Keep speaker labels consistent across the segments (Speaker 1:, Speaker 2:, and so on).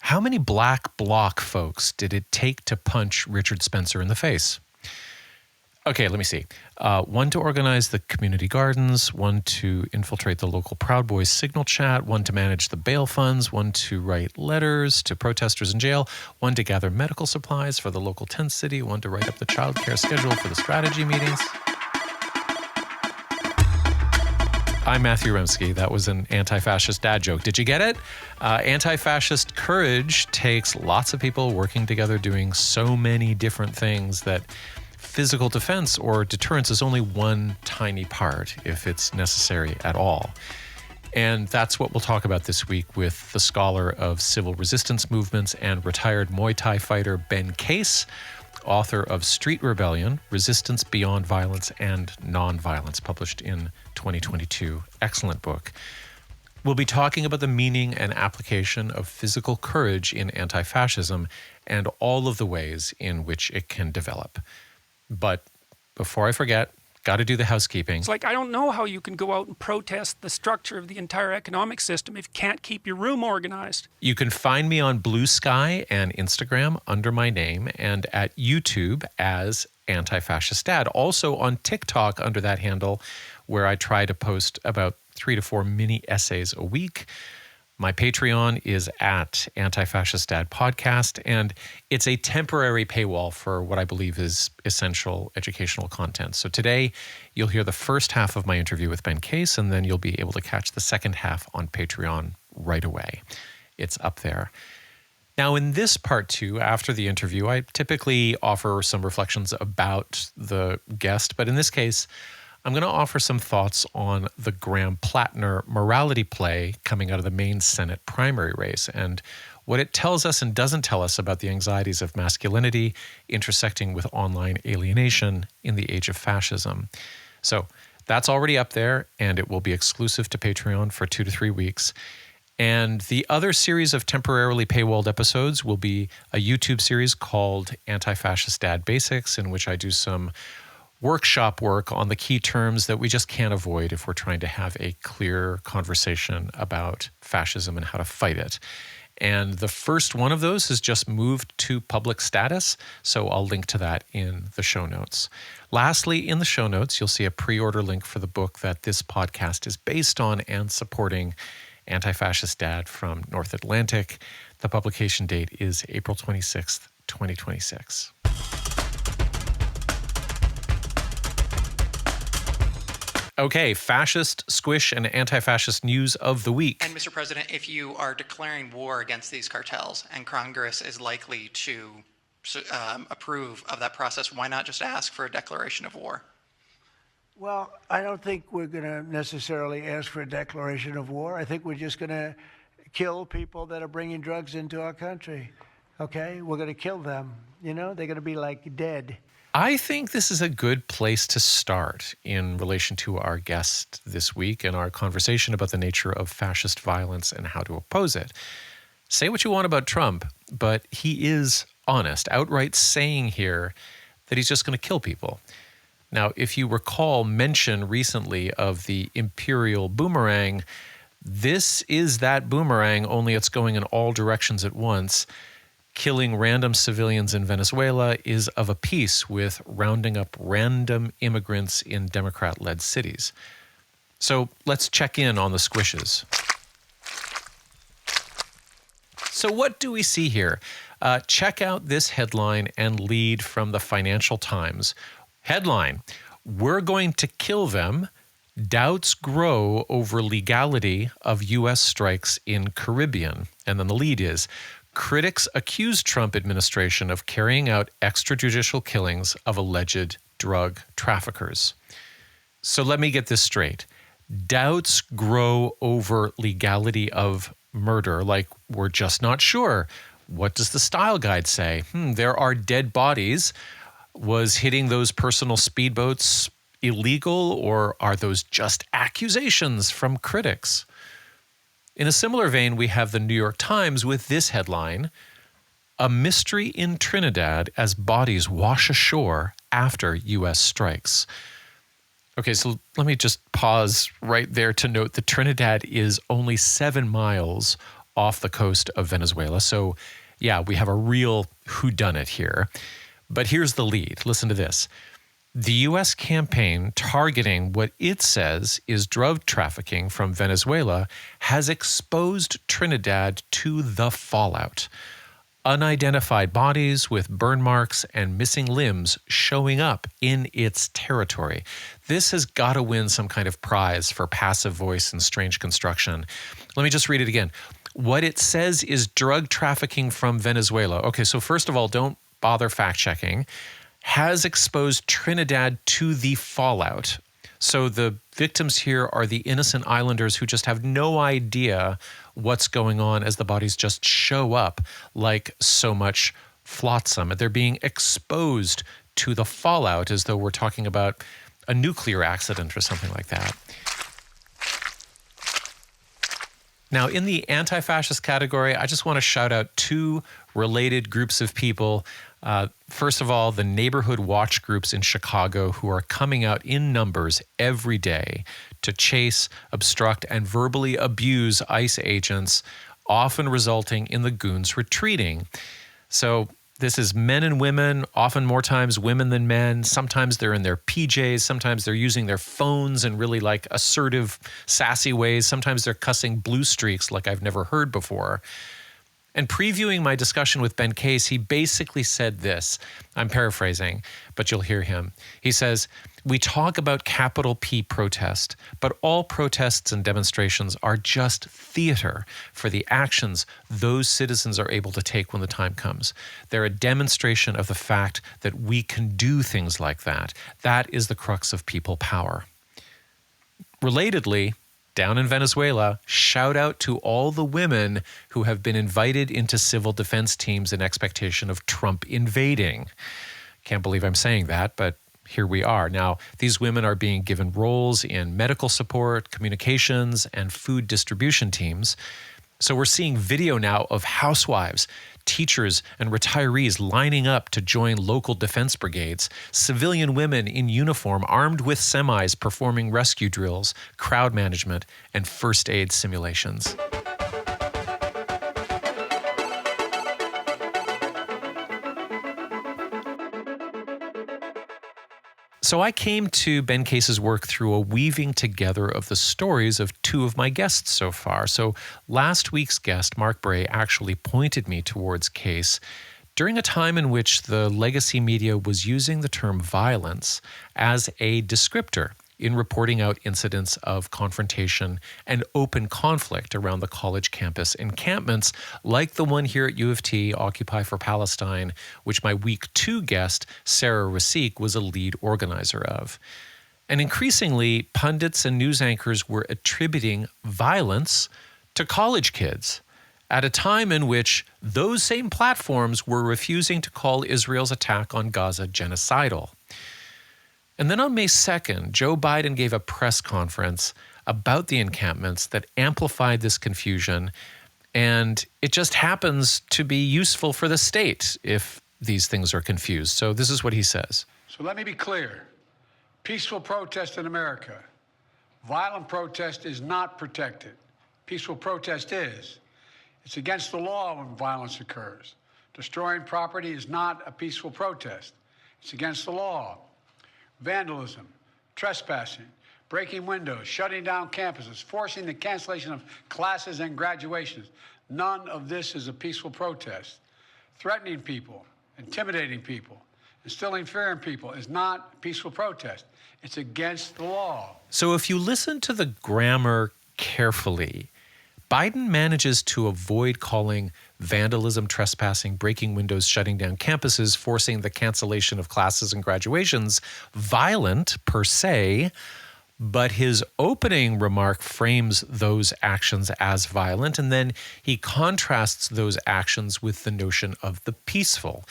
Speaker 1: How many black Bloc folks did it take to punch Richard Spencer in the face? Okay, let me see. One to organize the community gardens, one to infiltrate the local Proud Boys signal chat, one to manage the bail funds, one to write letters to protesters in jail, one to gather medical supplies for the local tent city, one to write up the child care schedule for the strategy meetings. I'm Matthew Remski. That was an anti-fascist dad joke. Did you get it? Anti-fascist courage takes lots of people working together doing so many different things that physical defense or deterrence is only one tiny part, if it's necessary at all. And that's what we'll talk about this week with the scholar of civil resistance movements and retired Muay Thai fighter Ben Case, author of Street Rebellion, Resistance, Beyond Violence and Nonviolence, published in 2022. Excellent book. We'll be talking about the meaning and application of physical courage in anti-fascism and all of the ways in which it can develop. But before I forget, got to do the housekeeping.
Speaker 2: It's like, I don't know how you can go out and protest the structure of the entire economic system if you can't keep your room organized.
Speaker 1: You can find me on Blue Sky and Instagram under my name, and at YouTube as Anti-Fascist Dad. Also on TikTok under that handle, where I try to post about 3 to 4 mini essays a week. My Patreon is at Anti-Fascist Dad Podcast, and it's a temporary paywall for what I believe is essential educational content. So today, you'll hear the first half of my interview with Ben Case, and then you'll be able to catch the second half on Patreon right away. It's up there. Now, in this part 2, after the interview, I typically offer some reflections about the guest, but in this case, I'm going to offer some thoughts on the Graham Plattner morality play coming out of the Maine Senate primary race and what it tells us and doesn't tell us about the anxieties of masculinity intersecting with online alienation in the age of fascism. So that's already up there, and it will be exclusive to Patreon for 2 to 3 weeks. And the other series of temporarily paywalled episodes will be a YouTube series called Anti-Fascist Dad Basics, in which I do some workshop work on the key terms that we just can't avoid if we're trying to have a clear conversation about fascism and how to fight it. And the first one of those has just moved to public status, so I'll link to that in the show notes. Lastly, in the show notes, you'll see a pre-order link for the book that this podcast is based on and supporting, Anti-Fascist Dad from North Atlantic. The publication date is April 26th, 2026. Okay, fascist, squish, and anti-fascist news of the week.
Speaker 3: And Mr. President, if you are declaring war against these cartels and Congress is likely to approve of that process, why not just ask for a declaration of war?
Speaker 4: Well, I don't think we're going to necessarily ask for a declaration of war. I think we're just going to kill people that are bringing drugs into our country. Okay? We're going to kill them. You know, they're going to be like dead.
Speaker 1: I think this is a good place to start in relation to our guest this week and our conversation about the nature of fascist violence and how to oppose it. Say what you want about Trump, but he is honest, outright saying here that he's just going to kill people. Now, if you recall mention recently of the imperial boomerang, this is that boomerang, only it's going in all directions at once. Killing random civilians in Venezuela is of a piece with rounding up random immigrants in Democrat-led cities. So let's check in on the squishes. So what do we see here? Check out this headline and lead from the Financial Times. Headline, "We're going to kill them. Doubts grow over legality of U.S. strikes in Caribbean." And then the lead is, "Critics accuse Trump administration of carrying out extrajudicial killings of alleged drug traffickers." So let me get this straight. Doubts grow over legality of murder, like we're just not sure. What does the style guide say? There are dead bodies. Was hitting those personal speedboats illegal, or are those just accusations from critics? In a similar vein, we have the New York Times with this headline, "A mystery in Trinidad as bodies wash ashore after U.S. strikes." Okay, so let me just pause right there to note that Trinidad is only 7 miles off the coast of Venezuela. So, yeah, we have a real whodunit here. But here's the lead. Listen to this. The U.S. campaign targeting what it says is drug trafficking from Venezuela has exposed Trinidad to the fallout. Unidentified bodies with burn marks and missing limbs showing up in its territory. This has got to win some kind of prize for passive voice and strange construction. Let me just read it again. What it says is drug trafficking from Venezuela. Okay, so first of all, don't bother fact-checking. Has exposed Trinidad to the fallout. So the victims here are the innocent islanders who just have no idea what's going on as the bodies just show up like so much flotsam. They're being exposed to the fallout as though we're talking about a nuclear accident or something like that. Now, in the anti-fascist category, I just want to shout out two related groups of people. First of all, the neighborhood watch groups in Chicago who are coming out in numbers every day to chase, obstruct, and verbally abuse ICE agents, often resulting in the goons retreating. So this is men and women, often more times women than men. Sometimes they're in their PJs. Sometimes they're using their phones in really like assertive, sassy ways. Sometimes they're cussing blue streaks like I've never heard before. And previewing my discussion with Ben Case, he basically said this. I'm paraphrasing, but you'll hear him. He says, "We talk about capital P protest, but all protests and demonstrations are just theater for the actions those citizens are able to take when the time comes. They're a demonstration of the fact that we can do things like that. That is the crux of people power." Relatedly, down in Venezuela, shout out to all the women who have been invited into civil defense teams in expectation of Trump invading. Can't believe I'm saying that, but here we are. Now, these women are being given roles in medical support, communications, and food distribution teams. So we're seeing video now of housewives, teachers, and retirees lining up to join local defense brigades, civilian women in uniform armed with semis performing rescue drills, crowd management, and first aid simulations. So I came to Ben Case's work through a weaving together of the stories of two of my guests so far. So last week's guest, Mark Bray, actually pointed me towards Case during a time in which the legacy media was using the term violence as a descriptor in reporting out incidents of confrontation and open conflict around the college campus encampments like the one here at U of T, Occupy for Palestine, which my week 2 guest, Sarah Rasik, was a lead organizer of. And increasingly, pundits and news anchors were attributing violence to college kids at a time in which those same platforms were refusing to call Israel's attack on Gaza genocidal. And then on May 2nd, Joe Biden gave a press conference about the encampments that amplified this confusion, and it just happens to be useful for the state if these things are confused. So this is what he says.
Speaker 5: So let me be clear. Peaceful protest in America. Violent protest is not protected. Peaceful protest is. It's against the law when violence occurs. Destroying property is not a peaceful protest. It's against the law. Vandalism, trespassing, breaking windows, shutting down campuses, forcing the cancellation of classes and graduations. None of this is a peaceful protest. Threatening people, intimidating people, instilling fear in people is not a peaceful protest. It's against the law.
Speaker 1: So if you listen to the grammar carefully, Biden manages to avoid calling vandalism, trespassing, breaking windows, shutting down campuses, forcing the cancellation of classes and graduations violent per se, but his opening remark frames those actions as violent, and then he contrasts those actions with the notion of the peaceful.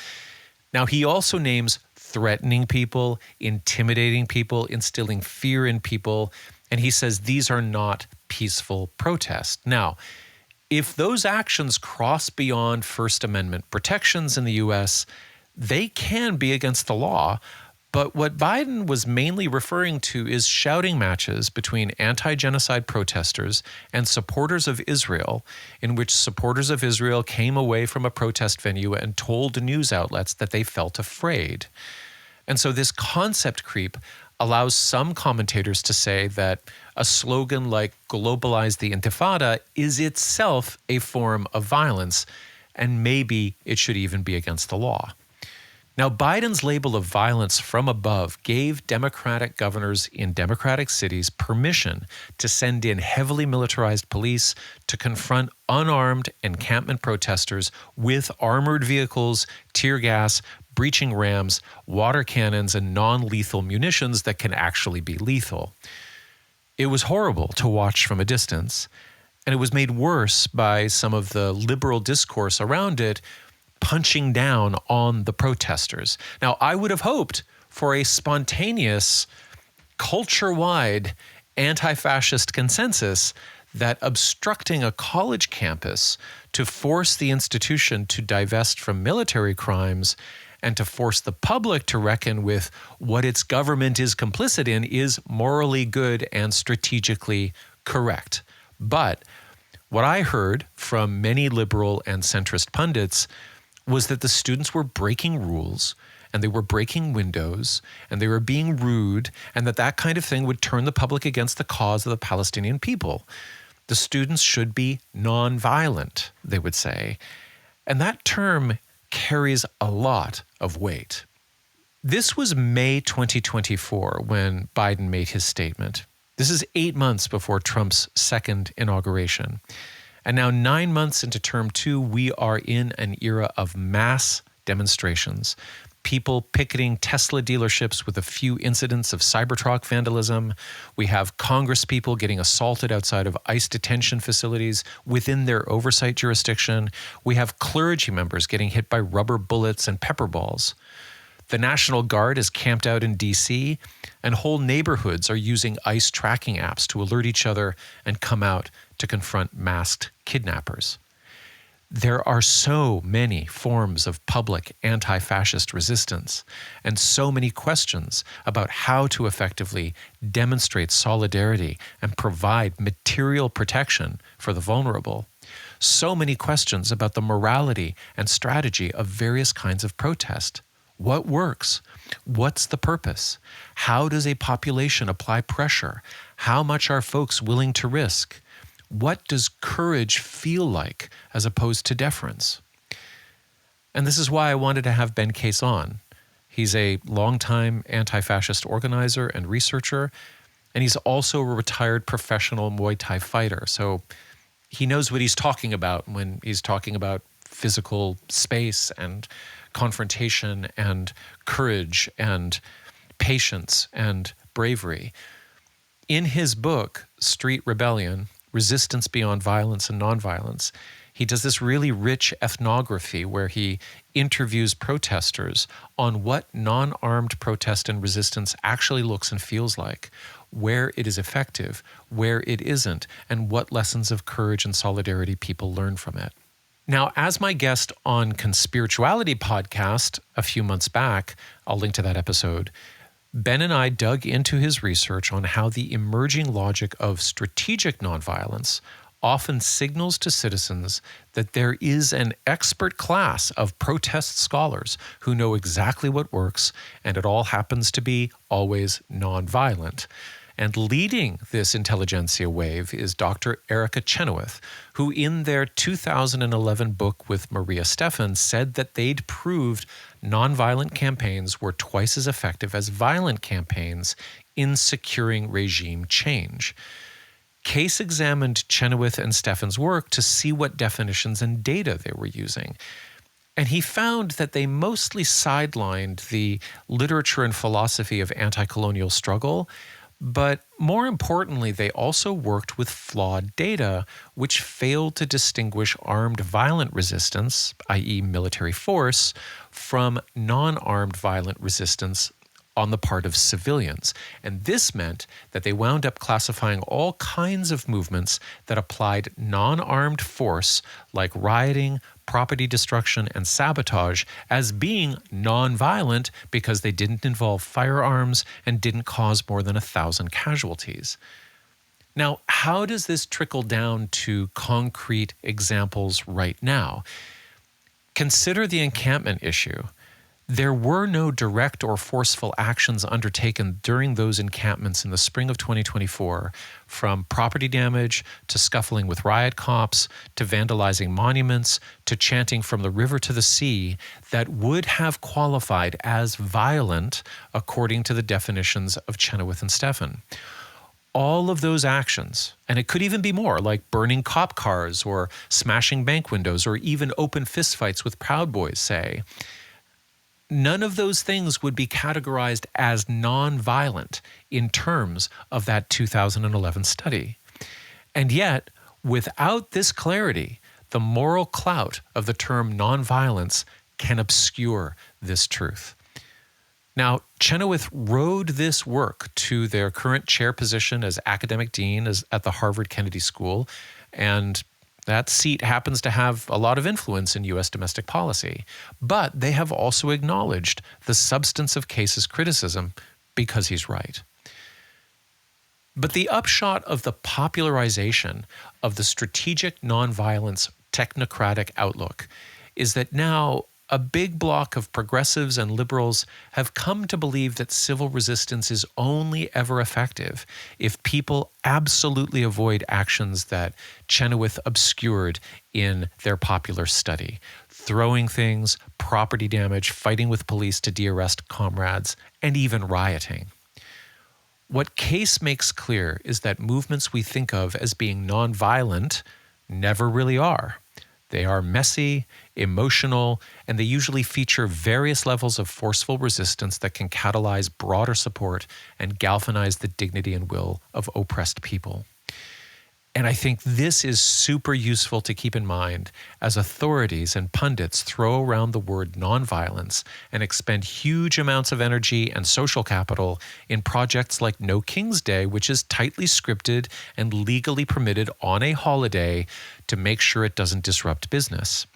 Speaker 1: Now, he also names threatening people, intimidating people, instilling fear in people, and he says these are not peaceful protest. Now, if those actions cross beyond First Amendment protections in the U.S., they can be against the law, But what Biden was mainly referring to is shouting matches between anti-genocide protesters and supporters of Israel, in which supporters of Israel came away from a protest venue and told news outlets that they felt afraid. And so this concept creep allows some commentators to say that a slogan like globalize the Intifada is itself a form of violence, and maybe it should even be against the law. Now, Biden's label of violence from above gave Democratic governors in Democratic cities permission to send in heavily militarized police to confront unarmed encampment protesters with armored vehicles, tear gas, breaching rams, water cannons, and non-lethal munitions that can actually be lethal. It was horrible to watch from a distance, and it was made worse by some of the liberal discourse around it punching down on the protesters. Now, I would have hoped for a spontaneous, culture-wide anti-fascist consensus that obstructing a college campus to force the institution to divest from military crimes and to force the public to reckon with what its government is complicit in is morally good and strategically correct. But what I heard from many liberal and centrist pundits was that the students were breaking rules and they were breaking windows and they were being rude, and that kind of thing would turn the public against the cause of the Palestinian people. The students should be nonviolent, they would say. And that term carries a lot of weight. This was May 2024 when Biden made his statement. This is 8 months before Trump's second inauguration. And now 9 months into term 2, we are in an era of mass demonstrations. People picketing Tesla dealerships with a few incidents of Cybertruck vandalism. We have Congress people getting assaulted outside of ICE detention facilities within their oversight jurisdiction. We have clergy members getting hit by rubber bullets and pepper balls. The National Guard is camped out in D.C., and whole neighborhoods are using ICE tracking apps to alert each other and come out to confront masked kidnappers. There are so many forms of public anti-fascist resistance and so many questions about how to effectively demonstrate solidarity and provide material protection for the vulnerable. So many questions about the morality and strategy of various kinds of protest. What works? What's the purpose? How does a population apply pressure? How much are folks willing to risk? What does courage feel like as opposed to deference? And this is why I wanted to have Ben Case on. He's a longtime anti-fascist organizer and researcher, and he's also a retired professional Muay Thai fighter. So he knows what he's talking about when he's talking about physical space and confrontation and courage and patience and bravery. In his book, Street Rebellion, Resistance Beyond Violence and Nonviolence, he does this really rich ethnography where he interviews protesters on what non-armed protest and resistance actually looks and feels like, where it is effective, where it isn't, and what lessons of courage and solidarity people learn from it. Now, as my guest on Conspirituality podcast a few months back, I'll link to that episode, Ben and I dug into his research on how the emerging logic of strategic nonviolence often signals to citizens that there is an expert class of protest scholars who know exactly what works, and it all happens to be always nonviolent. And leading this intelligentsia wave is Dr. Erica Chenoweth, who in their 2011 book with Maria Stephan said that they'd proved nonviolent campaigns were twice as effective as violent campaigns in securing regime change. Case examined Chenoweth and Stephan's work to see what definitions and data they were using. And he found that they mostly sidelined the literature and philosophy of anti-colonial struggle, but more importantly, they also worked with flawed data, which failed to distinguish armed violent resistance, i.e. military force, from non-armed violent resistance, on the part of civilians. And this meant that they wound up classifying all kinds of movements that applied non-armed force, like rioting, property destruction, and sabotage, as being non-violent because they didn't involve firearms and didn't cause more than 1,000 casualties. Now, how does this trickle down to concrete examples right now? Consider the encampment issue. There were no direct or forceful actions undertaken during those encampments in the spring of 2024, from property damage to scuffling with riot cops to vandalizing monuments to chanting from the river to the sea, that would have qualified as violent according to the definitions of Chenoweth and Stephan. All of those actions, and it could even be more, like burning cop cars or smashing bank windows or even open fistfights with Proud Boys, say, none of those things would be categorized as non-violent in terms of that 2011 study. And yet, without this clarity, the moral clout of the term non-violence can obscure this truth. Now, Chenoweth rode this work to their current chair position as academic dean at the Harvard Kennedy School, and that seat happens to have a lot of influence in U.S. domestic policy. But they have also acknowledged the substance of Case's criticism because he's right. But the upshot of the popularization of the strategic nonviolence technocratic outlook is that now a big block of progressives and liberals have come to believe that civil resistance is only ever effective if people absolutely avoid actions that Chenoweth obscured in their popular study: throwing things, property damage, fighting with police to de-arrest comrades, and even rioting. What Case makes clear is that movements we think of as being nonviolent never really are. They are messy, emotional, and they usually feature various levels of forceful resistance that can catalyze broader support and galvanize the dignity and will of oppressed people. And I think this is super useful to keep in mind as authorities and pundits throw around the word nonviolence and expend huge amounts of energy and social capital in projects like No King's Day, which is tightly scripted and legally permitted on a holiday to make sure it doesn't disrupt business.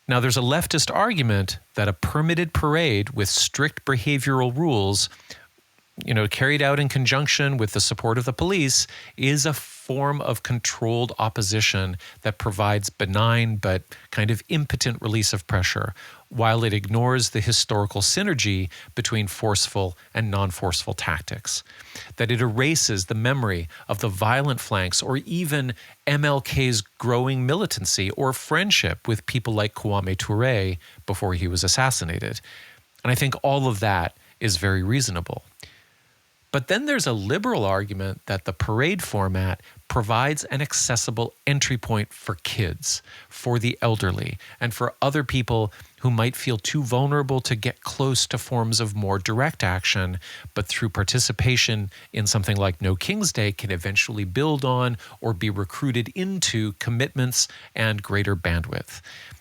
Speaker 1: Now, there's a leftist argument that a permitted parade with strict behavioral rules, carried out in conjunction with the support of the police, is a form of controlled opposition that provides benign but kind of impotent release of pressure, while it ignores the historical synergy between forceful and non-forceful tactics. That it erases the memory of the violent flanks or even MLK's growing militancy or friendship with people like Kwame Ture before he was assassinated. And I think all of that is very reasonable. But then there's a liberal argument that the parade format provides an accessible entry point for kids, for the elderly, and for other people who might feel too vulnerable to get close to forms of more direct action, but through participation in something like No King's Day can eventually build on or be recruited into commitments and greater bandwidth.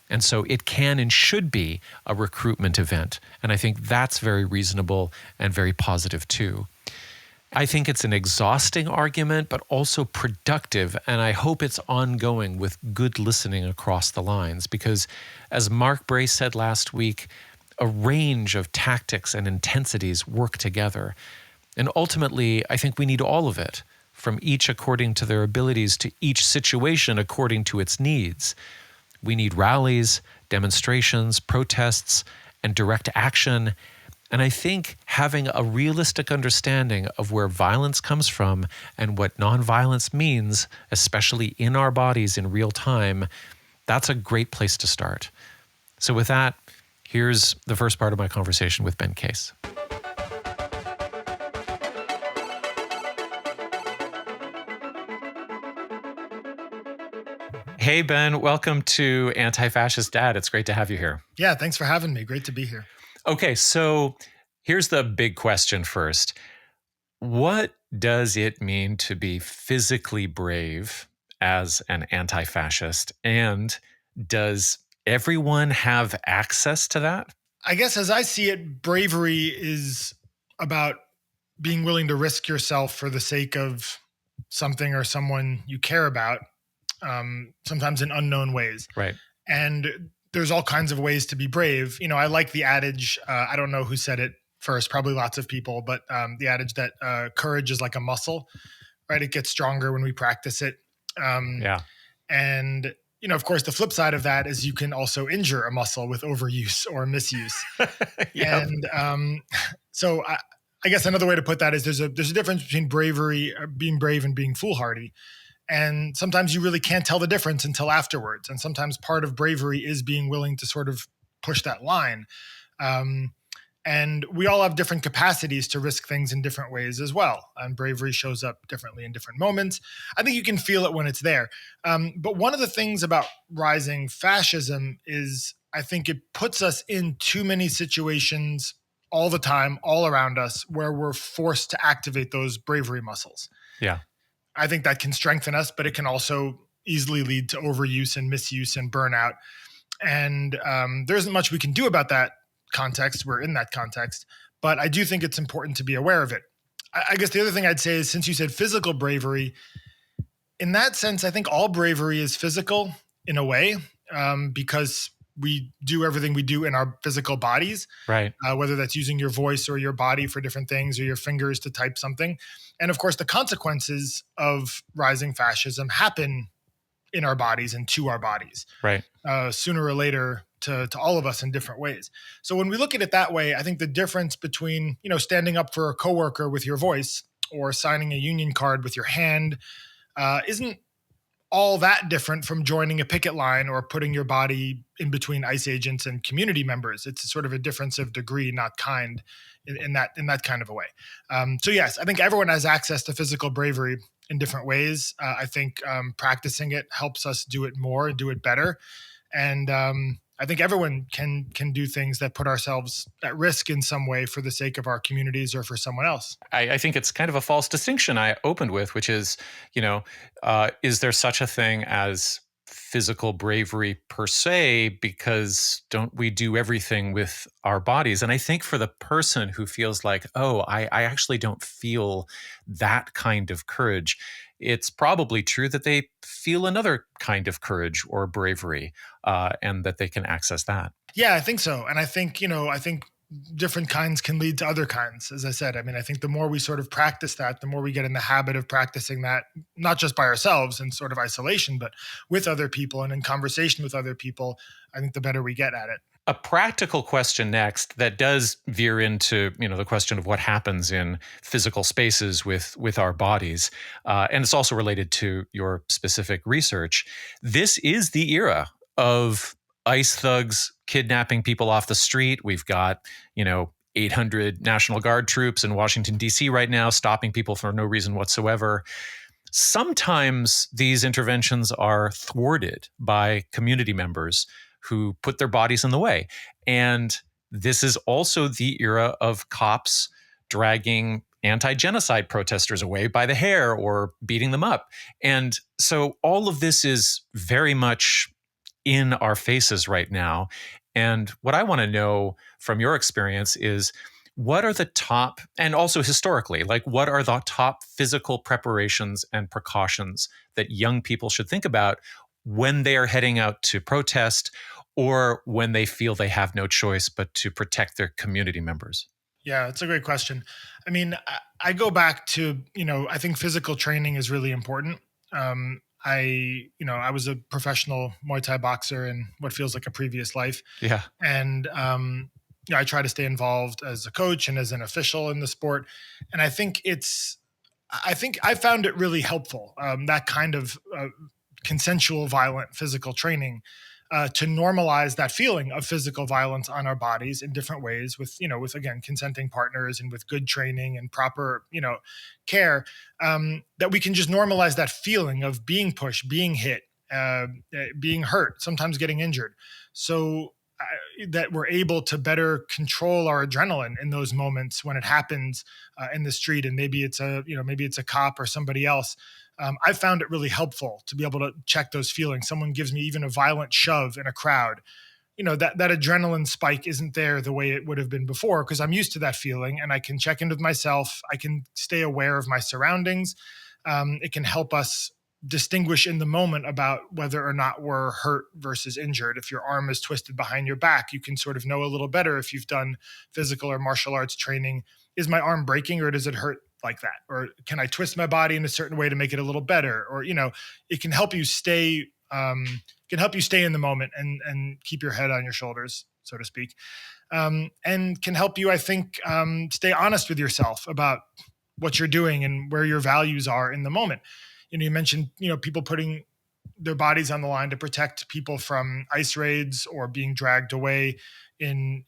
Speaker 1: And so it can and should be a recruitment event. And I think that's very reasonable and very positive too. I think it's an exhausting argument, but also productive, and I hope it's ongoing with good listening across the lines, because as Mark Bray said last week, a range of tactics and intensities work together. And ultimately, I think we need all of it, from each according to their abilities to each situation according to its needs. We need rallies, demonstrations, protests, and direct action. And I think having a realistic understanding of where violence comes from and what nonviolence means, especially in our bodies in real time, that's a great place to start. So with that, here's the first part of my conversation with Ben Case. Hey, Ben, welcome to Anti-Fascist Dad. It's great to have you here.
Speaker 6: Yeah, thanks for having me. Great to be here.
Speaker 1: Okay, so here's the big question first. What does it mean to be physically brave as an anti-fascist? And does everyone have access to that?
Speaker 6: I guess as I see it, bravery is about being willing to risk yourself for the sake of something or someone you care about, sometimes in unknown ways.
Speaker 1: Right.
Speaker 6: And there's all kinds of ways to be brave. I like the adage, I don't know who said it first, probably lots of people, but the adage that courage is like a muscle, right? It gets stronger when we practice it.
Speaker 1: Yeah.
Speaker 6: And, of course, the flip side of that is you can also injure a muscle with overuse or misuse.
Speaker 1: Yep.
Speaker 6: And so I guess another way to put that is there's a difference between bravery, being brave, and being foolhardy. And sometimes you really can't tell the difference until afterwards. And sometimes part of bravery is being willing to sort of push that line. And we all have different capacities to risk things in different ways as well. And bravery shows up differently in different moments. I think you can feel it when it's there. But one of the things about rising fascism is I think it puts us in too many situations all the time, all around us, where we're forced to activate those bravery muscles.
Speaker 1: Yeah.
Speaker 6: I think that can strengthen us, but it can also easily lead to overuse and misuse and burnout. And there isn't much we can do about that context. We're in that context, but I do think it's important to be aware of it. I guess the other thing I'd say is, since you said physical bravery, in that sense, I think all bravery is physical in a way, because we do everything we do in our physical bodies,
Speaker 1: Right.
Speaker 6: Whether that's using your voice or your body for different things, or your fingers to type something. And of course, the consequences of rising fascism happen in our bodies and to our bodies,
Speaker 1: Right.
Speaker 6: sooner or later, to all of us in different ways. So when we look at it that way, I think the difference between, standing up for a coworker with your voice or signing a union card with your hand isn't all that different from joining a picket line or putting your body in between ICE agents and community members. It's sort of a difference of degree, not kind, in that kind of a way. So yes, I think everyone has access to physical bravery in different ways. I think practicing it helps us do it more, do it better. And I think everyone can do things that put ourselves at risk in some way for the sake of our communities or for someone else.
Speaker 1: I think it's kind of a false distinction I opened with, which is, is there such a thing as physical bravery per se? Because don't we do everything with our bodies? And I think for the person who feels like, oh, I actually don't feel that kind of courage, it's probably true that they feel another kind of courage or bravery, and that they can access that.
Speaker 6: Yeah, I think so. And I think, different kinds can lead to other kinds. As I said, I think the more we sort of practice that, the more we get in the habit of practicing that, not just by ourselves in sort of isolation, but with other people and in conversation with other people, I think the better we get at it.
Speaker 1: A practical question next that does veer into, the question of what happens in physical spaces with our bodies. And it's also related to your specific research. This is the era of ICE thugs kidnapping people off the street. We've got, 800 National Guard troops in Washington, D.C. right now, stopping people for no reason whatsoever. Sometimes these interventions are thwarted by community members who put their bodies in the way. And this is also the era of cops dragging anti-genocide protesters away by the hair or beating them up. And so all of this is very much in our faces right now. And what I want to know from your experience is, what are the top, and also historically, what are the top physical preparations and precautions that young people should think about when they are heading out to protest, or when they feel they have no choice but to protect their community members?
Speaker 6: Yeah, it's a great question. I go back to, I think physical training is really important. I was a professional Muay Thai boxer in what feels like a previous life.
Speaker 1: Yeah.
Speaker 6: And, I try to stay involved as a coach and as an official in the sport. And I think I found it really helpful, that kind of consensual, violent physical training, to normalize that feeling of physical violence on our bodies in different ways with again, consenting partners and with good training and proper, care, that we can just normalize that feeling of being pushed, being hit, being hurt, sometimes getting injured. So that we're able to better control our adrenaline in those moments when it happens in the street. And maybe it's a cop or somebody else. I found it really helpful to be able to check those feelings. Someone gives me even a violent shove in a crowd. that adrenaline spike isn't there the way it would have been before, because I'm used to that feeling and I can check in with myself. I can stay aware of my surroundings. It can help us distinguish in the moment about whether or not we're hurt versus injured. If your arm is twisted behind your back, you can sort of know a little better if you've done physical or martial arts training. Is my arm breaking, or does it hurt like that? Or can I twist my body in a certain way to make it a little better? Or, it can help you stay in the moment and keep your head on your shoulders, so to speak. And can help you, I think, stay honest with yourself about what you're doing and where your values are in the moment. You mentioned, people putting their bodies on the line to protect people from ICE raids or being dragged away in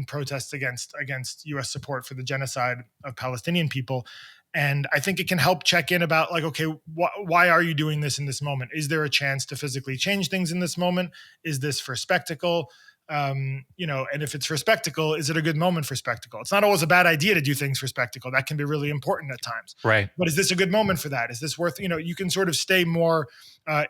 Speaker 6: protests against U.S. support for the genocide of Palestinian people. And I think it can help check in about okay, why are you doing this in this moment? Is there a chance to physically change things in this moment? Is this for spectacle? And if it's for spectacle, is it a good moment for spectacle? It's not always a bad idea to do things for spectacle. That can be really important at times.
Speaker 1: Right.
Speaker 6: But is this a good moment for that? Is this worth, you can sort of stay more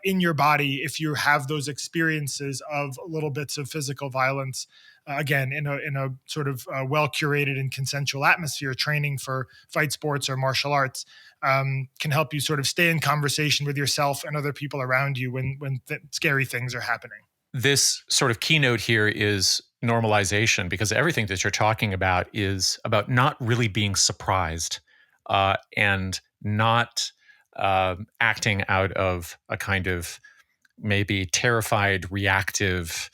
Speaker 6: in your body if you have those experiences of little bits of physical violence, again, in a sort of well-curated and consensual atmosphere. Training for fight sports or martial arts can help you sort of stay in conversation with yourself and other people around you when scary things are happening.
Speaker 1: This sort of keynote here is normalization, because everything that you're talking about is about not really being surprised and not acting out of a kind of maybe terrified, reactive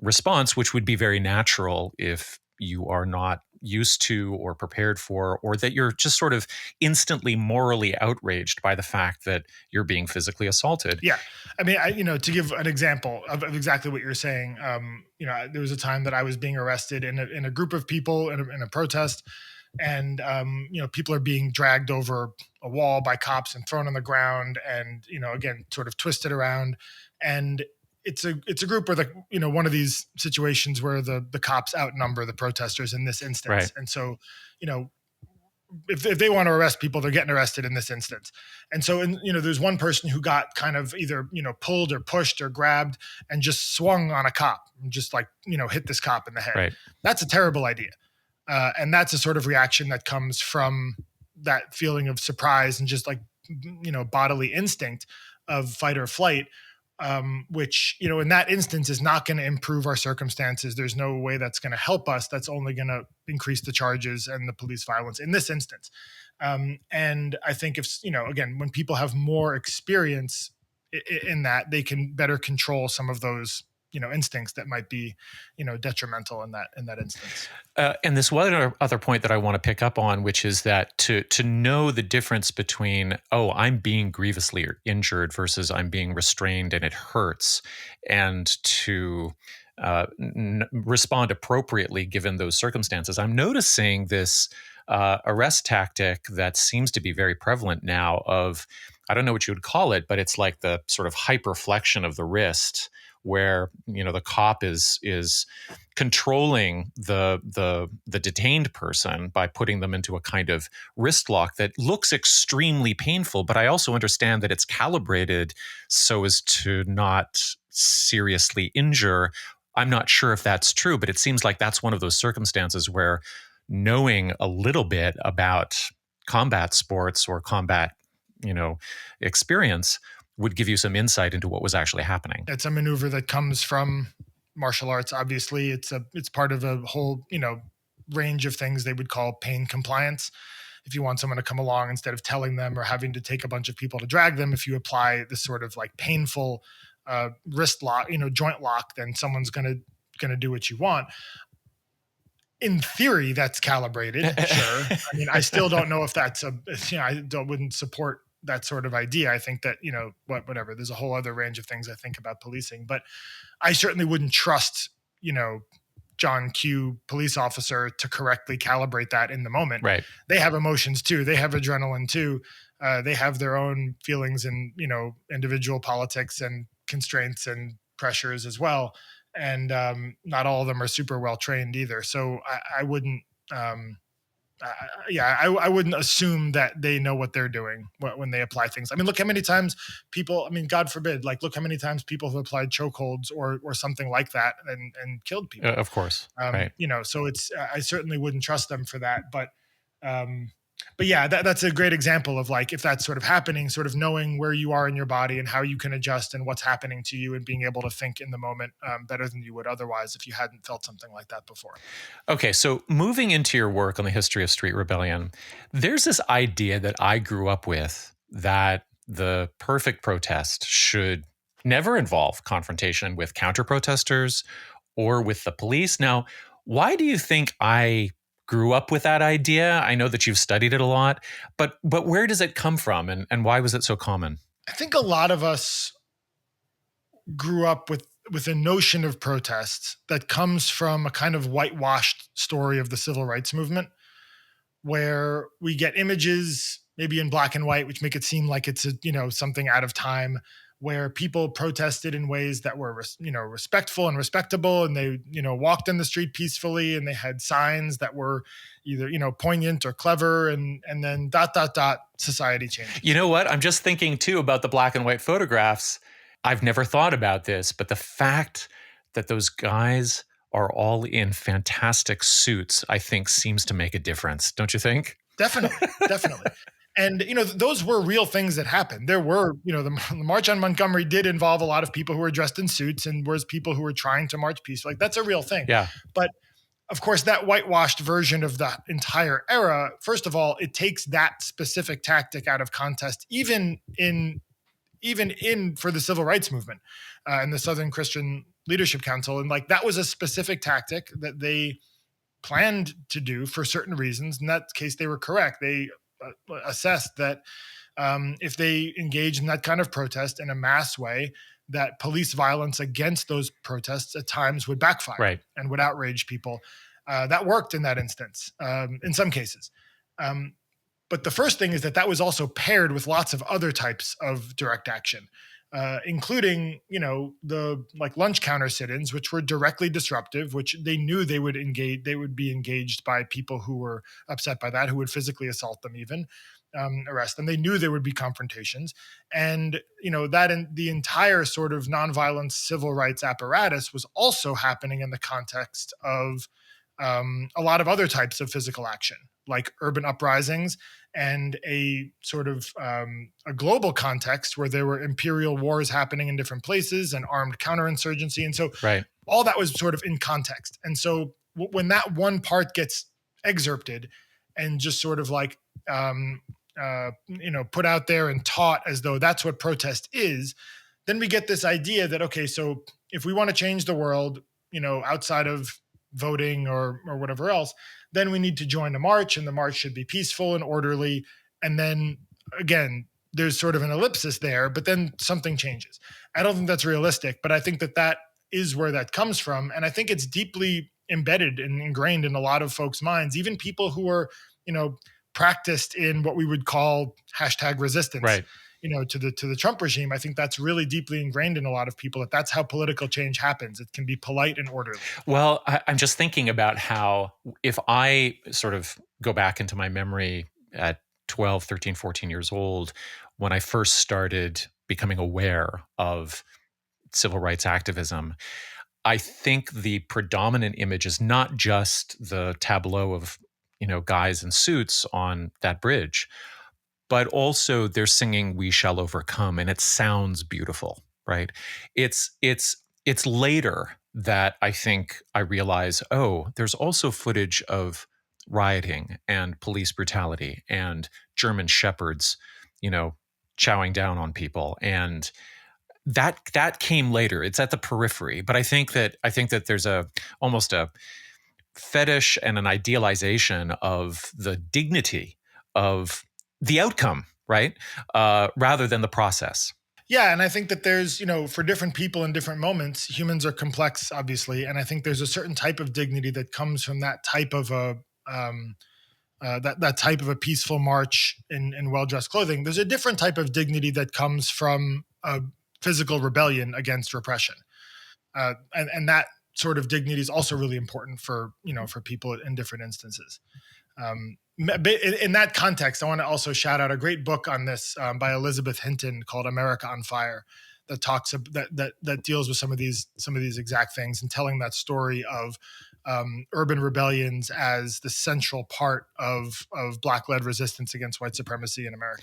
Speaker 1: response, which would be very natural if you are not used to or prepared for, or that you're just sort of instantly morally outraged by the fact that you're being physically assaulted.
Speaker 6: Yeah. I mean, to give an example of exactly what you're saying, there was a time that I was being arrested in a group of people in a protest, and, people are being dragged over a wall by cops and thrown on the ground and, again, sort of twisted around. And it's a group where one of these situations where the cops outnumber the protesters in this instance.
Speaker 1: Right.
Speaker 6: And so, if they want to arrest people, they're getting arrested in this instance. And so, there's one person who got kind of either, pulled or pushed or grabbed and just swung on a cop and just hit this cop in the head.
Speaker 1: Right.
Speaker 6: That's a terrible idea. And that's a sort of reaction that comes from that feeling of surprise and just bodily instinct of fight or flight. Which, in that instance is not going to improve our circumstances. There's no way that's going to help us. That's only going to increase the charges and the police violence in this instance. And I think if, again, when people have more experience in that, they can better control some of those, instincts that might be, detrimental in that instance.
Speaker 1: And this one other point that I want to pick up on, which is that to know the difference between, I'm being grievously injured versus I'm being restrained and it hurts, and to respond appropriately given those circumstances. I'm noticing this arrest tactic that seems to be very prevalent now of, I don't know what you would call it, but it's like the sort of hyperflexion of the wrist, where the cop is controlling the detained person by putting them into a kind of wrist lock that looks extremely painful. But I also understand that it's calibrated so as to not seriously injure. I'm not sure if that's true, but it seems like that's one of those circumstances where knowing a little bit about combat sports or combat, experience would give you some insight into what was actually happening.
Speaker 6: It's a maneuver that comes from martial arts. Obviously, it's part of a whole, range of things they would call pain compliance. If you want someone to come along instead of telling them or having to take a bunch of people to drag them, if you apply this sort of painful wrist lock, joint lock, then someone's going to do what you want. In theory, that's calibrated. Sure. I mean, I still don't know if that's wouldn't support that sort of idea. I think that, whatever, there's a whole other range of things I think about policing, but I certainly wouldn't trust, John Q, police officer, to correctly calibrate that in the moment.
Speaker 1: Right.
Speaker 6: They have emotions too. They have adrenaline too. They have their own feelings and, individual politics and constraints and pressures as well. And not all of them are super well trained either. So I wouldn't, I wouldn't assume that they know what they're doing when they apply things. I mean, look how many times people, I mean, God forbid, like look how many times people have applied chokeholds or something like that and killed people.
Speaker 1: Of course. Right.
Speaker 6: So I certainly wouldn't trust them for that. But yeah, that's a great example of like, if that's sort of happening, sort of knowing where you are in your body and how you can adjust and what's happening to you and being able to think in the moment better than you would otherwise if you hadn't felt something like that before.
Speaker 1: Okay, so moving into your work on the history of street rebellion, there's this idea that I grew up with that the perfect protest should never involve confrontation with counter-protesters or with the police. Now, why do you think I grew up with that idea? I know that you've studied it a lot, but where does it come from and why was it so common?
Speaker 6: I think a lot of us grew up with a notion of protests that comes from a kind of whitewashed story of the civil rights movement, where we get images maybe in black and white, which make it seem like it's something out of time, where people protested in ways that were respectful and respectable, and they walked in the street peacefully, and they had signs that were either poignant or clever, and then ... society changed.
Speaker 1: You know what? I'm just thinking too about the black and white photographs. I've never thought about this, but the fact that those guys are all in fantastic suits, I think seems to make a difference. Don't you think?
Speaker 6: Definitely. And, those were real things that happened. There were, the March on Montgomery did involve a lot of people who were dressed in suits, and was people who were trying to march peacefully. Like, that's a real thing.
Speaker 1: Yeah.
Speaker 6: But of course, that whitewashed version of the entire era, first of all, it takes that specific tactic out of context, even in for the civil rights movement and the Southern Christian Leadership Council. And like, that was a specific tactic that they planned to do for certain reasons. In that case, they were correct. They assessed that if they engaged in that kind of protest in a mass way, that police violence against those protests at times would backfire and would outrage people. That worked in that instance, in some cases. But the first thing is that was also paired with lots of other types of direct action, including, the like lunch counter sit-ins, which were directly disruptive, which they knew they would be engaged by people who were upset by that, who would physically assault them, even arrest them. They knew there would be confrontations. And, that in the entire sort of nonviolent civil rights apparatus was also happening in the context of a lot of other types of physical action, like urban uprisings, and a sort of a global context where there were imperial wars happening in different places and armed counterinsurgency. And so all that was sort of in context. And so when that one part gets excerpted and just sort of like, put out there and taught as though that's what protest is, then we get this idea that, okay, so if we want to change the world, outside of voting or whatever else, then we need to join a march, and the march should be peaceful and orderly. And then again, there's sort of an ellipsis there, but then something changes. I don't think that's realistic, but I think that is where that comes from. And I think it's deeply embedded and ingrained in a lot of folks' minds, even people who are, practiced in what we would call hashtag resistance. To the Trump regime. I think that's really deeply ingrained in a lot of people, that's how political change happens. It can be polite and orderly.
Speaker 1: Well, I'm just thinking about how, if I sort of go back into my memory at 12, 13, 14 years old, when I first started becoming aware of civil rights activism, I think the predominant image is not just the tableau of, guys in suits on that bridge, but also they're singing "We Shall Overcome," and it sounds beautiful, right? It's later that I think I realize, there's also footage of rioting and police brutality and German shepherds, chowing down on people, and that came later. It's at the periphery, but I think that there's almost a fetish and an idealization of the dignity of the outcome, right? Rather than the process.
Speaker 6: Yeah. And I think that there's, for different people in different moments, humans are complex, obviously. And I think there's a certain type of dignity that comes from that type of that type of a peaceful march in well-dressed clothing. There's a different type of dignity that comes from a physical rebellion against repression. And that sort of dignity is also really important for people in different instances. in that context, I want to also shout out a great book on this by Elizabeth Hinton called "America on Fire," that talks that deals with some of these exact things and telling that story of urban rebellions as the central part of Black-led resistance against white supremacy in America.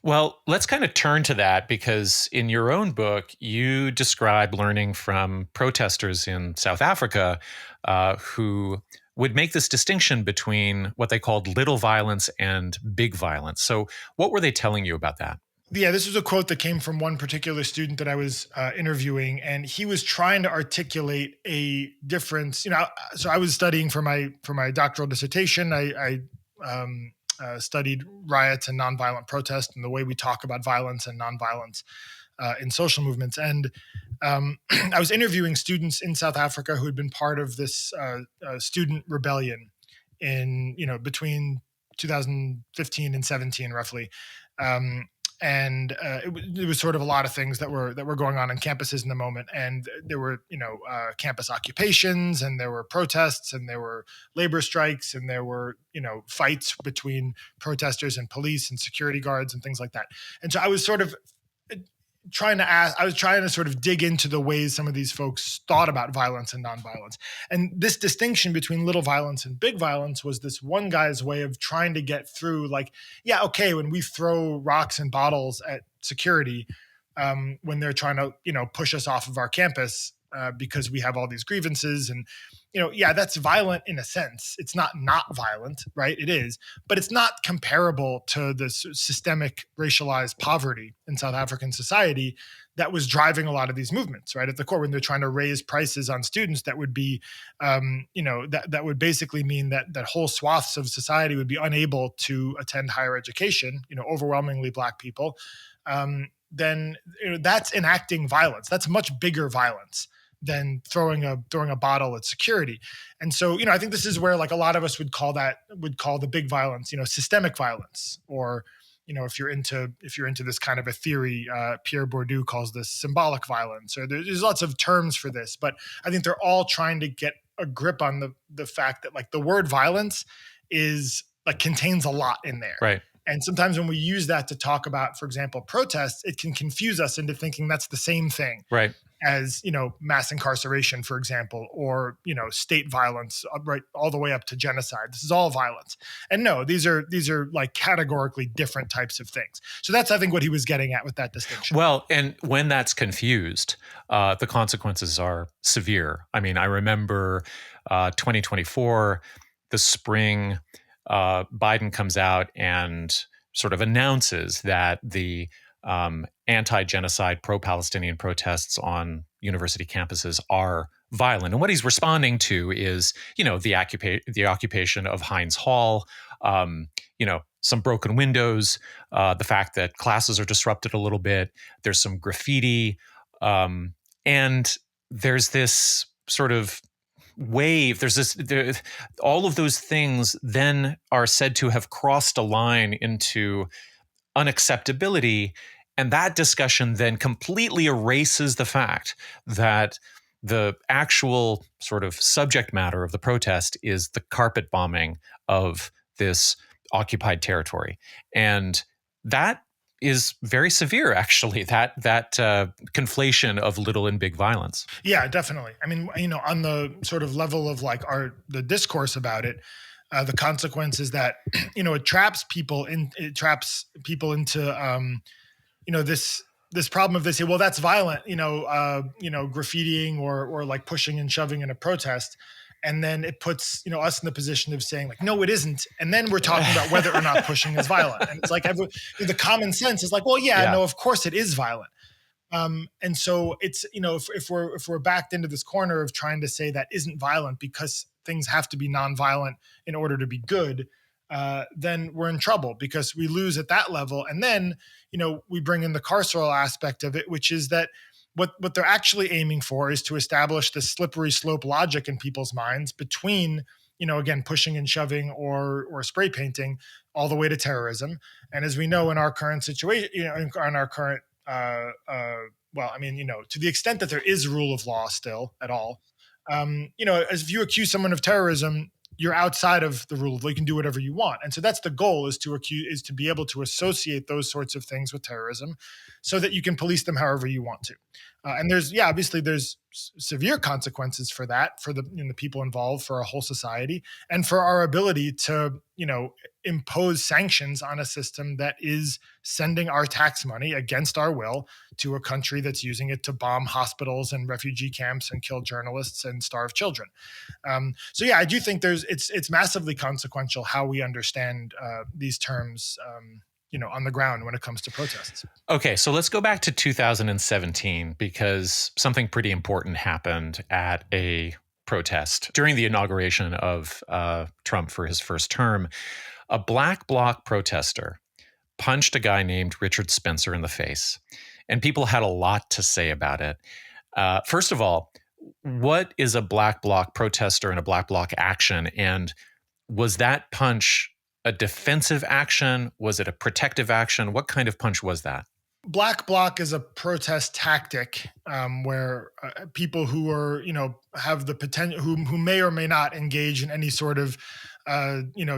Speaker 1: Well, let's kind of turn to that, because in your own book, you describe learning from protesters in South Africa who would make this distinction between what they called little violence and big violence. So what were they telling you about that?
Speaker 6: Yeah, this was a quote that came from one particular student that I was interviewing, and he was trying to articulate a difference. So I was studying for my doctoral dissertation. I studied riots and nonviolent protest and the way we talk about violence and nonviolence in social movements. And I was interviewing students in South Africa who had been part of this student rebellion in between 2015 and 17, roughly. And it was sort of a lot of things that were going on campuses in the moment. And there were, campus occupations, and there were protests, and there were labor strikes, and there were, fights between protesters and police and security guards and things like that. And so I was sort of trying to sort of dig into the ways some of these folks thought about violence and nonviolence. And this distinction between little violence and big violence was this one guy's way of trying to get through, like, yeah, okay, when we throw rocks and bottles at security, when they're trying to, push us off of our campus because we have all these grievances, and yeah, that's violent in a sense. It's not violent, right? It is, but it's not comparable to the systemic racialized poverty in South African society that was driving a lot of these movements, right? At the core, when they're trying to raise prices on students, that would be, that would basically mean that whole swaths of society would be unable to attend higher education, overwhelmingly Black people. Then that's enacting violence. That's much bigger violence than throwing a bottle at security. And so, I think this is where, like, a lot of us would call the big violence, systemic violence, or, if you're into this kind of a theory, Pierre Bourdieu calls this symbolic violence, or there's lots of terms for this, but I think they're all trying to get a grip on the fact that, like, the word violence is, like, contains a lot in there.
Speaker 1: Right.
Speaker 6: And sometimes when we use that to talk about, for example, protests, it can confuse us into thinking that's the same thing.
Speaker 1: Right.
Speaker 6: As, mass incarceration, for example, or, state violence, right, all the way up to genocide. This is all violence. And no, these are like categorically different types of things. So that's, I think, what he was getting at with that distinction.
Speaker 1: Well, and when that's confused, the consequences are severe. I mean, I remember 2024, the spring, Biden comes out and sort of announces that the anti-genocide, pro-Palestinian protests on university campuses are violent. And what he's responding to is, the occupation of Heinz Hall, some broken windows, the fact that classes are disrupted a little bit. There's some graffiti, and there's this sort of wave. All of those things then are said to have crossed a line into unacceptability. And that discussion then completely erases the fact that the actual sort of subject matter of the protest is the carpet bombing of this occupied territory. And that is very severe, actually, that conflation of little and big violence.
Speaker 6: Yeah, definitely. I mean, on the sort of level of, like, the discourse about it, the consequence is that, it traps people into, this problem of, they say, well, that's violent, graffitiing or like pushing and shoving in a protest. And then it puts, us in the position of saying, like, no, it isn't. And then we're talking about whether or not pushing is violent. And it's like, the common sense is like, well, yeah, no, of course it is violent. And so it's, if we're backed into this corner of trying to say that isn't violent because things have to be nonviolent in order to be good, then we're in trouble, because we lose at that level. And then, we bring in the carceral aspect of it, which is that what they're actually aiming for is to establish this slippery slope logic in people's minds between, again, pushing and shoving or spray painting all the way to terrorism. And as we know, in our current situation, in our current, to the extent that there is rule of law still at all, if you accuse someone of terrorism, you're outside of the rule of law. You can do whatever you want. And so that's the goal, is to be able to associate those sorts of things with terrorism so that you can police them however you want to. And obviously there's severe consequences for that, for the people involved, for our whole society, and for our ability to, impose sanctions on a system that is sending our tax money against our will to a country that's using it to bomb hospitals and refugee camps and kill journalists and starve children. I do think it's massively consequential how we understand these terms, on the ground when it comes to protests.
Speaker 1: Okay, so let's go back to 2017, because something pretty important happened at a protest during the inauguration of Trump for his first term. A Black Bloc protester punched a guy named Richard Spencer in the face, and people had a lot to say about it. First of all, what is a Black Bloc protester and a Black Bloc action? And was that punch a defensive action? Was it a protective action? What kind of punch was that?
Speaker 6: Black Bloc is a protest tactic where people who are, have the potential, who may or may not engage in any sort of,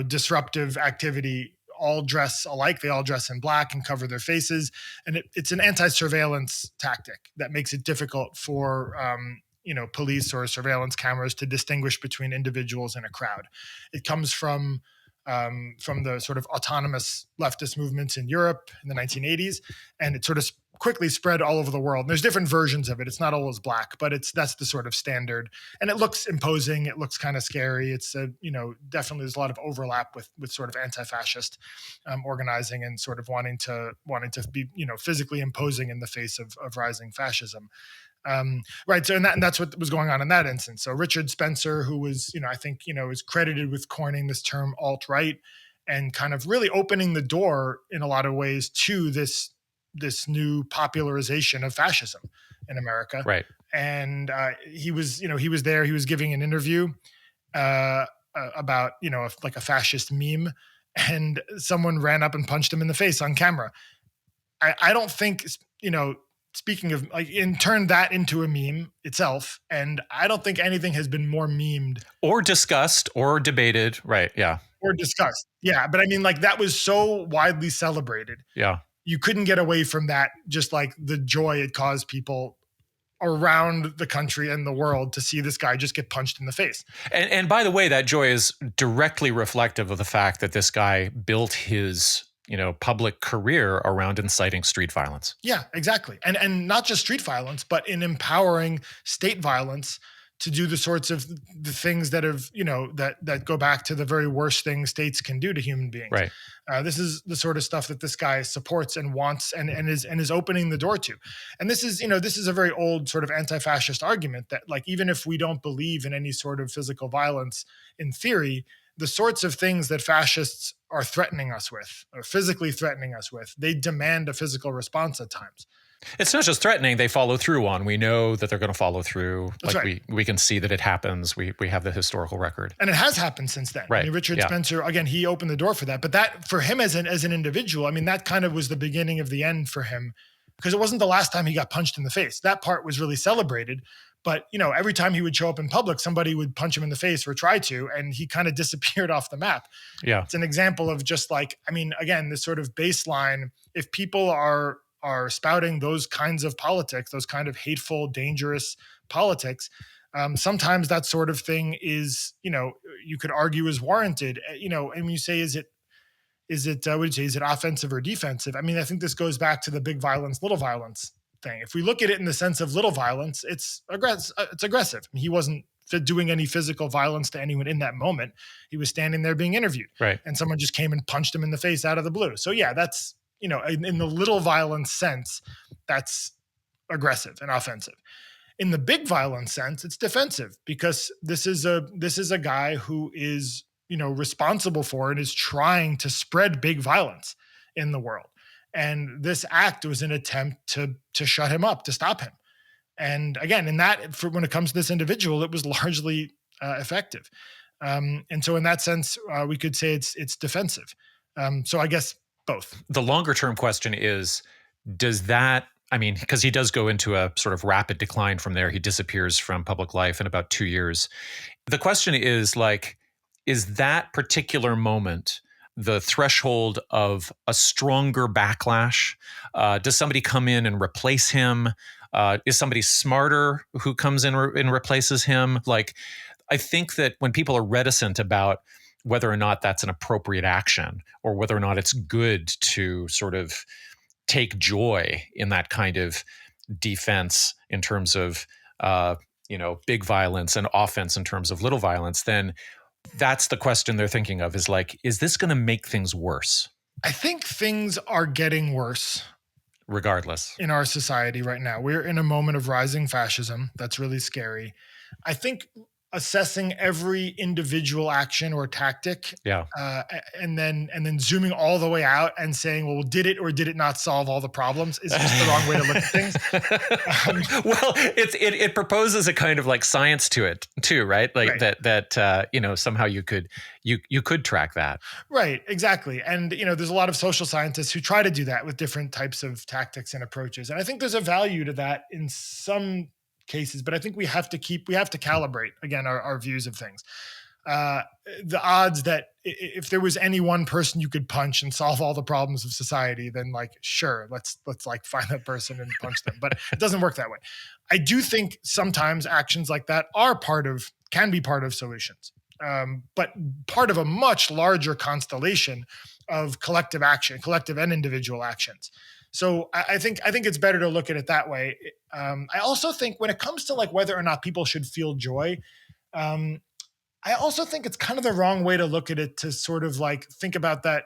Speaker 6: disruptive activity, all dress alike. They all dress in black and cover their faces. And it's an anti-surveillance tactic that makes it difficult for, police or surveillance cameras to distinguish between individuals in a crowd. It comes from the sort of autonomous leftist movements in Europe in the 1980s, and it sort of quickly spread all over the world. And there's different versions of it. It's not always black, but that's the sort of standard. And it looks imposing. It looks kind of scary. It's definitely there's a lot of overlap with sort of anti-fascist organizing and sort of wanting to be physically imposing in the face of rising fascism. Right. So, and that's what was going on in that instance. So Richard Spencer, who was, I think, is credited with coining this term alt-right and kind of really opening the door in a lot of ways to this new popularization of fascism in America.
Speaker 1: Right.
Speaker 6: And he was there, he was giving an interview about, like a fascist meme, and someone ran up and punched him in the face on camera. I don't think, speaking of, turned that into a meme itself. And I don't think anything has been more memed
Speaker 1: or discussed or debated. Right. Yeah.
Speaker 6: Or discussed. Yeah. But I mean, that was so widely celebrated.
Speaker 1: Yeah.
Speaker 6: You couldn't get away from that. Just like the joy it caused people around the country and the world to see this guy just get punched in the face.
Speaker 1: And by the way, that joy is directly reflective of the fact that this guy built his public career around inciting street violence.
Speaker 6: Yeah, exactly. And not just street violence, but in empowering state violence to do the sorts of the things that have, that go back to the very worst things states can do to human beings.
Speaker 1: Right.
Speaker 6: This is the sort of stuff that this guy supports and wants and is opening the door to. And this is a very old sort of anti-fascist argument that, even if we don't believe in any sort of physical violence in theory, the sorts of things that fascists are threatening us with, or physically threatening us with, they demand a physical response at times.
Speaker 1: It's not just threatening, they follow through on. We know that they're going to follow through.
Speaker 6: That's right.
Speaker 1: We can see that it happens. We have the historical record.
Speaker 6: And it has happened since then.
Speaker 1: Right.
Speaker 6: I mean, Richard Spencer, again, he opened the door for that. But that, for him as an individual, I mean, that kind of was the beginning of the end for him, because it wasn't the last time he got punched in the face. That part was really celebrated. But, every time he would show up in public, somebody would punch him in the face or try to, and he kind of disappeared off the map.
Speaker 1: Yeah.
Speaker 6: It's an example of just again, this sort of baseline, if people are spouting those kinds of politics, those kind of hateful, dangerous politics, sometimes that sort of thing is, you could argue is warranted. And you say, is it offensive or defensive? I mean, I think this goes back to the big violence, little violence thing. If we look at it in the sense of little violence, it's aggressive. I mean, he wasn't doing any physical violence to anyone in that moment. He was standing there being interviewed,
Speaker 1: right? And
Speaker 6: someone just came and punched him in the face out of the blue. So yeah, that's, in the little violence sense, that's aggressive and offensive. In the big violence sense, it's defensive, because this is a guy who is, responsible for and is trying to spread big violence in the world. And this act was an attempt to shut him up, to stop him. And again, when it comes to this individual, it was largely effective. And so in that sense, we could say it's defensive. So I guess both.
Speaker 1: The longer term question is, because he does go into a sort of rapid decline from there. He disappears from public life in about 2 years. The question is, that particular moment the threshold of a stronger backlash? Does somebody come in and replace him? Is somebody smarter who comes in and replaces him? Like, I think that when people are reticent about whether or not that's an appropriate action or whether or not it's good to sort of take joy in that kind of defense in terms of, big violence and offense in terms of little violence, then that's the question they're thinking of is like, is this going to make things worse?
Speaker 6: I think things are getting worse.
Speaker 1: Regardless.
Speaker 6: In our society right now. We're in a moment of rising fascism. That's really scary. I think assessing every individual action or tactic, and then zooming all the way out and saying, well, did it or did it not solve all the problems is just the wrong way to look at things.
Speaker 1: Well, it proposes a kind of like science to it too, right? Like that somehow you could track that.
Speaker 6: Right, exactly. And there's a lot of social scientists who try to do that with different types of tactics and approaches. And I think there's a value to that in some cases, but I think we have to calibrate again our views of things. The odds that if there was any one person you could punch and solve all the problems of society, then like, sure, let's like find that person and punch them. But it doesn't work that way. I do think sometimes actions like that can be part of solutions, but part of a much larger constellation of collective action, collective and individual actions. So I think it's better to look at it that way. I also think when it comes to like whether or not people should feel joy, I also think it's kind of the wrong way to look at it to sort of like think about that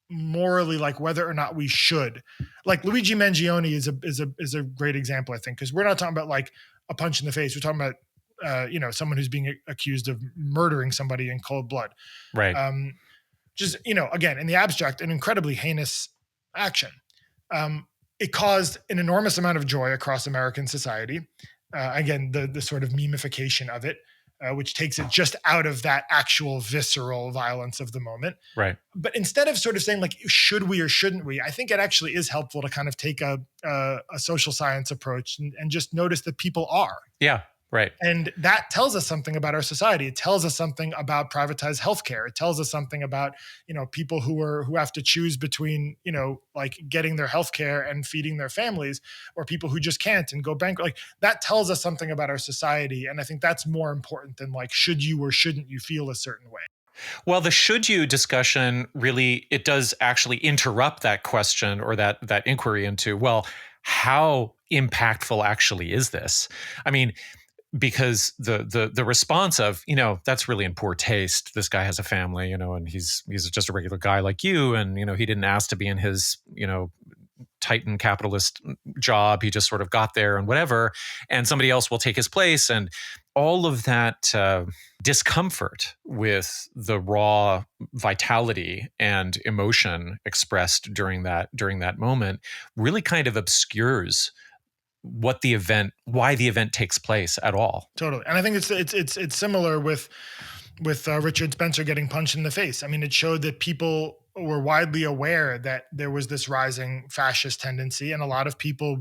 Speaker 6: morally, like whether or not we should. Like Luigi Mangione is a great example, I think, because we're not talking about like a punch in the face. We're talking about someone who's being accused of murdering somebody in cold blood.
Speaker 1: Right.
Speaker 6: Again, in the abstract, an incredibly heinous action. It caused an enormous amount of joy across American society. Again, the sort of memification of it, which takes it just out of that actual visceral violence of the moment.
Speaker 1: Right.
Speaker 6: But instead of sort of saying like, should we or shouldn't we, I think it actually is helpful to kind of take a social science approach and just notice that people are.
Speaker 1: Yeah. Right.
Speaker 6: And that tells us something about our society. It tells us something about privatized healthcare. It tells us something about, people who have to choose between, like getting their healthcare and feeding their families, or people who just can't and go bankrupt. Like that tells us something about our society. And I think that's more important than like, should you or shouldn't you feel a certain way?
Speaker 1: Well, the should you discussion really, it does actually interrupt that question or that inquiry into, well, how impactful actually is this? I mean, because the response of, that's really in poor taste. This guy has a family, and he's just a regular guy like you. And, he didn't ask to be in his, Titan capitalist job. He just sort of got there and whatever, and somebody else will take his place. And all of that discomfort with the raw vitality and emotion expressed during that moment really kind of obscures why the event takes place at all.
Speaker 6: Totally. And I think it's similar with Richard Spencer getting punched in the face. I mean, it showed that people were widely aware that there was this rising fascist tendency, and a lot of people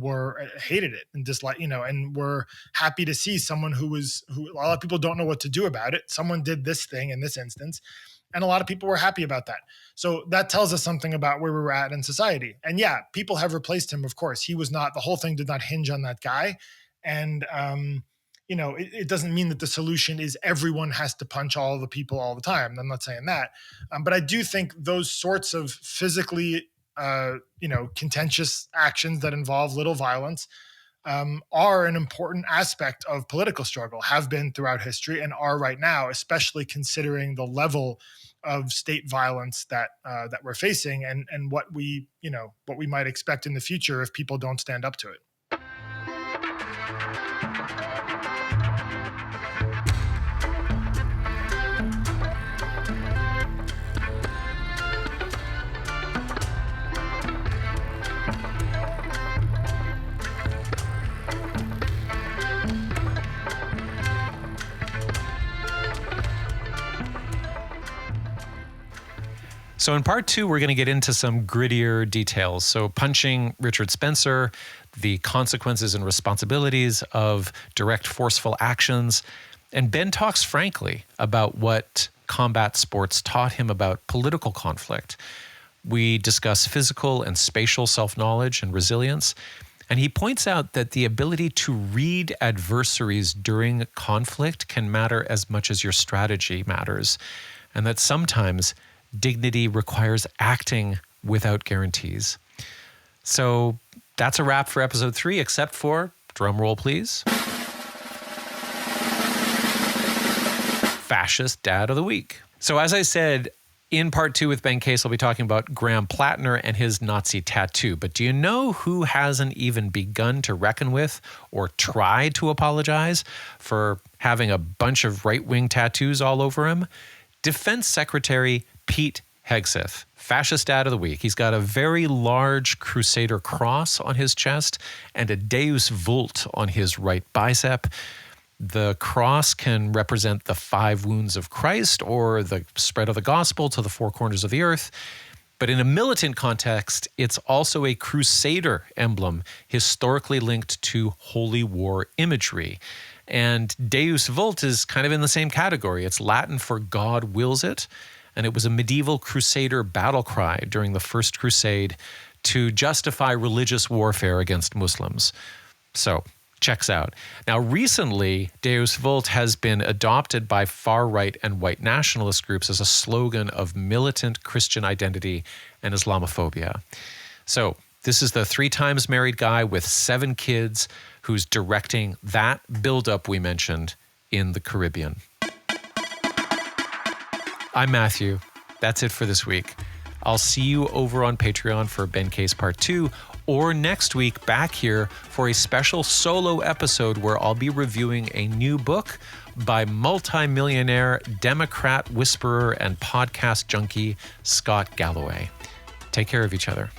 Speaker 6: hated it and disliked, and were happy to see someone who a lot of people don't know what to do about it. Someone did this thing in this instance, and a lot of people were happy about that. So that tells us something about where we're at in society. And yeah, people have replaced him. Of course, the whole thing did not hinge on that guy. And, it doesn't mean that the solution is everyone has to punch all the people all the time. I'm not saying that. But I do think those sorts of physically, contentious actions that involve little violence are an important aspect of political struggle, have been throughout history and are right now, especially considering the level of state violence that we're facing and what we might expect in the future if people don't stand up to it.
Speaker 1: So in part 2, we're going to get into some grittier details. So punching Richard Spencer, the consequences and responsibilities of direct forceful actions. And Ben talks frankly about what combat sports taught him about political conflict. We discuss physical and spatial self-knowledge and resilience. And he points out that the ability to read adversaries during conflict can matter as much as your strategy matters, and that sometimes dignity requires acting without guarantees. So that's a wrap for episode 3, except for, drum roll please, Fascist Dad of the Week. So as I said, in part 2 with Ben Case, I'll be talking about Graham Plattner and his Nazi tattoo. But do you know who hasn't even begun to reckon with or try to apologize for having a bunch of right-wing tattoos all over him? Defense Secretary Pete Hegseth, Fascist Dad of the Week. He's got a very large Crusader cross on his chest and a Deus Vult on his right bicep. The cross can represent the 5 wounds of Christ or the spread of the gospel to the 4 corners of the earth. But in a militant context, it's also a Crusader emblem historically linked to holy war imagery. And Deus Vult is kind of in the same category. It's Latin for God wills it. And it was a medieval Crusader battle cry during the First Crusade to justify religious warfare against Muslims. So, checks out. Now, recently, Deus Vult has been adopted by far-right and white nationalist groups as a slogan of militant Christian identity and Islamophobia. So, this is the 3 times married guy with 7 kids who's directing that buildup we mentioned in the Caribbean. I'm Matthew. That's it for this week. I'll see you over on Patreon for Ben Case Part 2, or next week back here for a special solo episode where I'll be reviewing a new book by multi-millionaire Democrat whisperer and podcast junkie Scott Galloway. Take care of each other.